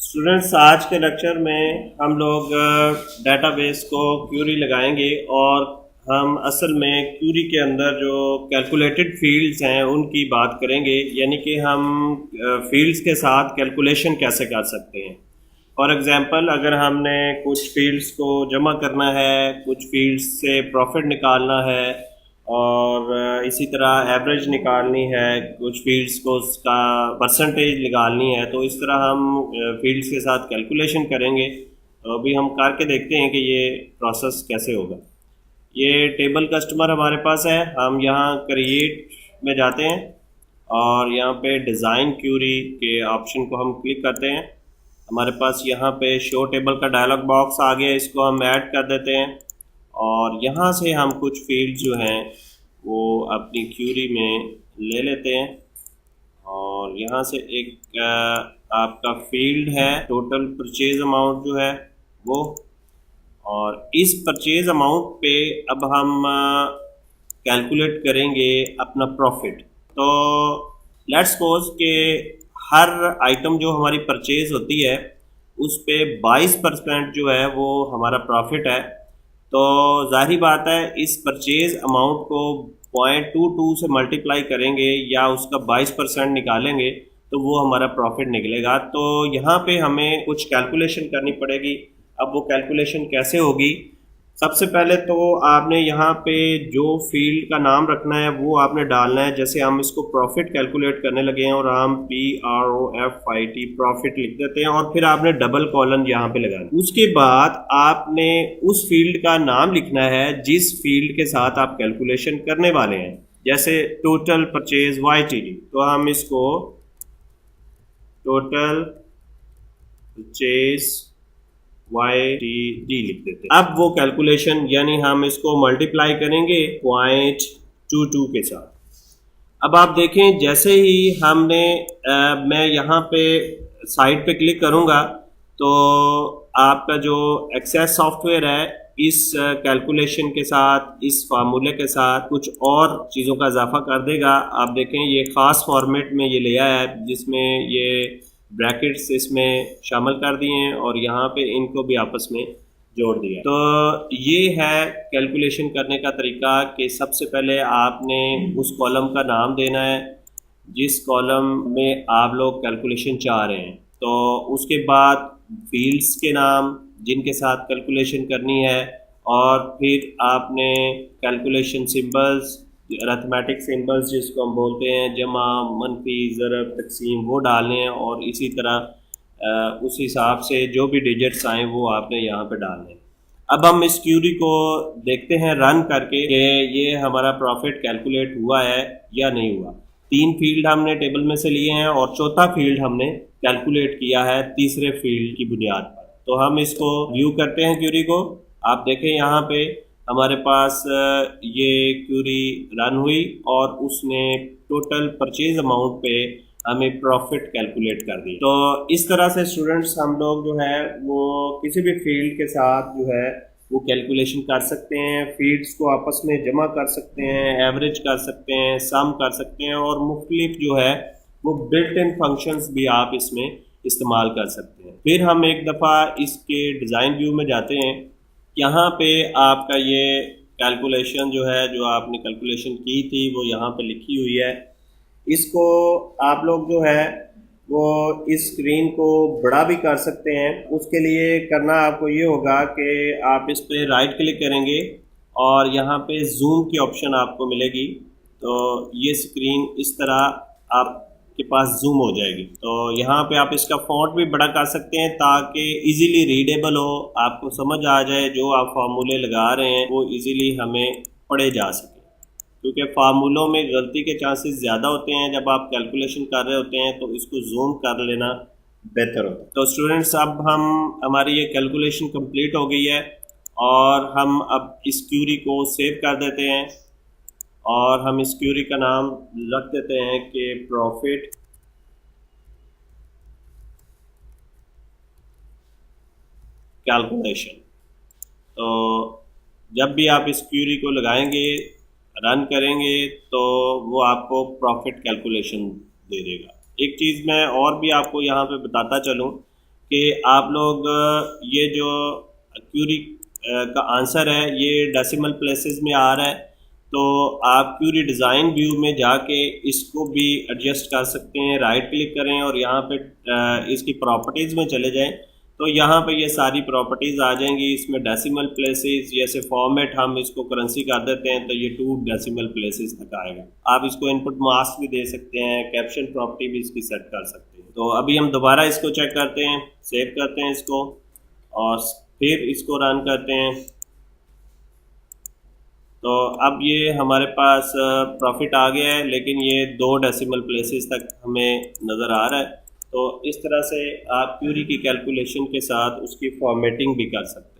Students, आज के lecture में हम लोग डेटाबेस को क्यूरी लगाएंगे और हम असल में क्यूरी के अंदर जो कैलकुलेटेड फील्ड्स हैं उनकी बात करेंगे। यानी कि हम फील्ड्स के साथ कैलकुलेशन कैसे कर सकते हैं। फॉर एग्जांपल, अगर हमने कुछ फील्ड्स को जमा करना है, कुछ फील्ड्स से प्रॉफिट निकालना है और इसी तरह एवरेज निकालनी है, कुछ फील्ड्स को उसका परसेंटेज निकालनी है, तो इस तरह हम फील्ड्स के साथ कैलकुलेशन करेंगे। तो अभी हम करके देखते हैं कि ये प्रोसेस कैसे होगा। ये टेबल कस्टमर हमारे पास है। हम यहाँ क्रिएट में जाते हैं और यहाँ पे डिज़ाइन क्यूरी के ऑप्शन को हम क्लिक करते हैं। हमारे पास यहाँ पे शो टेबल का डायलॉग बॉक्स आ गया, इसको हम ऐड कर देते हैं और यहाँ से हम कुछ फील्ड जो हैं वो अपनी क्यूरी में ले लेते हैं। और यहाँ से एक आपका फील्ड है टोटल परचेज अमाउंट जो है वो, और इस परचेज अमाउंट पे अब हम कैलकुलेट करेंगे अपना प्रॉफिट। तो लेट्स सपोज के हर आइटम जो हमारी परचेज होती है उस पे 22% जो है वो हमारा प्रॉफिट है। तो जाहिर बात है इस परचेज अमाउंट को 0.22 से मल्टीप्लाई करेंगे या उसका 22% निकालेंगे तो वो हमारा प्रॉफिट निकलेगा। तो यहाँ पे हमें कुछ कैलकुलेशन करनी पड़ेगी। अब वो कैलकुलेशन कैसे होगी? सबसे पहले तो आपने यहाँ पे जो फील्ड का नाम रखना है वो आपने डालना है। जैसे हम इसको प्रॉफिट कैलकुलेट करने लगे हैं और हम PROFIT प्रॉफिट लिख देते हैं और फिर आपने डबल कॉलन यहाँ पे लगाना। उसके बाद आपने उस फील्ड का नाम लिखना है जिस फील्ड के साथ आप कैलकुलेशन करने वाले हैं। जैसे टोटल परचेज YTD, तो हम इसको टोटल परचेज YTD लिख देते हैं। अब वो कैलकुलेशन यानी हम इसको मल्टीप्लाई करेंगे 0.22 के साथ। अब आप देखें जैसे ही हमने मैं यहाँ पे साइड पे क्लिक करूँगा तो आपका जो एक्सेस सॉफ्टवेयर है इस कैलकुलेशन के साथ, इस फार्मूले के साथ कुछ और चीज़ों का इजाफा कर देगा। आप देखें ये ख़ास फॉर्मेट में ये ले आया है जिसमें ये ब्रैकेट्स इसमें शामिल कर दिए हैं और यहाँ पे इनको भी आपस में जोड़ दिया। तो ये है कैलकुलेशन करने का तरीका कि सबसे पहले आपने उस कॉलम का नाम देना है जिस कॉलम में आप लोग कैलकुलेशन चाह रहे हैं। तो उसके बाद फील्ड्स के नाम जिनके साथ कैलकुलेशन करनी है और फिर आपने कैलकुलेशन सिंबल्स, अरिथमेटिक सिंबल्स जिसको हम बोलते हैं, जमा, मनफी, ज़रब, तकसीम, वो डालने हैं और इसी तरह उस हिसाब से जो भी डिजिट्स आए वो आपने यहाँ पे डालने हैं। अब हम इस क्यूरी को देखते हैं रन करके कि ये हमारा प्रॉफिट कैलकुलेट हुआ है या नहीं हुआ। 3 फील्ड हमने टेबल में से लिए हैं और चौथा फील्ड हमने कैलकुलेट किया है तीसरे फील्ड की बुनियाद पर। तो हम इसको व्यू करते हैं क्यूरी को। आप देखें यहाँ पे हमारे पास ये क्यूरी रन हुई और उसने टोटल परचेज अमाउंट पे हमें प्रॉफिट कैलकुलेट कर दी। तो इस तरह से स्टूडेंट्स हम लोग जो है वो किसी भी फील्ड के साथ जो है वो कैलकुलेशन कर सकते हैं, फील्ड्स को आपस में जमा कर सकते हैं, एवरेज कर सकते हैं, सम कर सकते हैं और मुख्तलिफ जो है वो बिल्ट इन फंक्शंस भी आप इसमें इस्तेमाल कर सकते हैं। फिर हम एक दफ़ा इसके डिज़ाइन व्यू में जाते हैं। यहाँ पे आपका ये कैलकुलेशन जो है, जो आपने कैलकुलेशन की थी वो यहाँ पे लिखी हुई है। इसको आप लोग जो है वो इस स्क्रीन को बड़ा भी कर सकते हैं। उसके लिए करना आपको ये होगा कि आप इस पे राइट क्लिक करेंगे और यहाँ पे जूम की ऑप्शन आपको मिलेगी। तो ये स्क्रीन इस तरह आपके पास जूम हो जाएगी। तो यहाँ पे आप इसका फॉन्ट भी बड़ा कर सकते हैं ताकि इजीली रीडेबल हो, आपको समझ आ जाए, जो आप फार्मूले लगा रहे हैं वो इजीली हमें पढ़े जा सके। क्योंकि फार्मूलों में गलती के चांसेस ज़्यादा होते हैं जब आप कैलकुलेशन कर रहे होते हैं, तो इसको जूम कर लेना बेहतर होता है। तो स्टूडेंट्स, अब हमारी ये कैलकुलेशन कंप्लीट हो गई है और हम अब इस क्यूरी को सेव कर देते हैं और हम इस क्यूरी का नाम रख देते हैं कि प्रॉफिट कैलकुलेशन। तो जब भी आप इस क्यूरी को लगाएंगे, रन करेंगे, तो वो आपको प्रॉफिट कैलकुलेशन दे देगा। एक चीज़ मैं और भी आपको यहाँ पे बताता चलूँ कि आप लोग ये जो क्यूरी का आंसर है ये डेसिमल प्लेसेस में आ रहा है, तो आप क्यूरी डिज़ाइन व्यू में जाके इसको भी एडजस्ट कर सकते हैं। राइट क्लिक करें और यहाँ पे इसकी प्रॉपर्टीज़ में चले जाएं, तो यहाँ पे ये सारी प्रॉपर्टीज़ आ जाएंगी। इसमें डेसिमल प्लेसेस, जैसे फॉर्मेट हम इसको करेंसी कर देते हैं तो ये 2 डेसिमल प्लेसेस तक आएगा। आप इसको इनपुट मास्क भी दे सकते हैं, कैप्शन प्रॉपर्टी भी इसकी सेट कर सकते हैं। तो अभी हम दोबारा इसको चेक करते हैं, सेव करते हैं इसको और फिर इसको रन करते हैं। तो अब ये हमारे पास प्रॉफिट आ गया है, लेकिन ये 2 डेसिमल प्लेसेस तक हमें नज़र आ रहा है। तो इस तरह से आप क्यूरी की कैलकुलेशन के साथ उसकी फॉर्मेटिंग भी कर सकते हैं।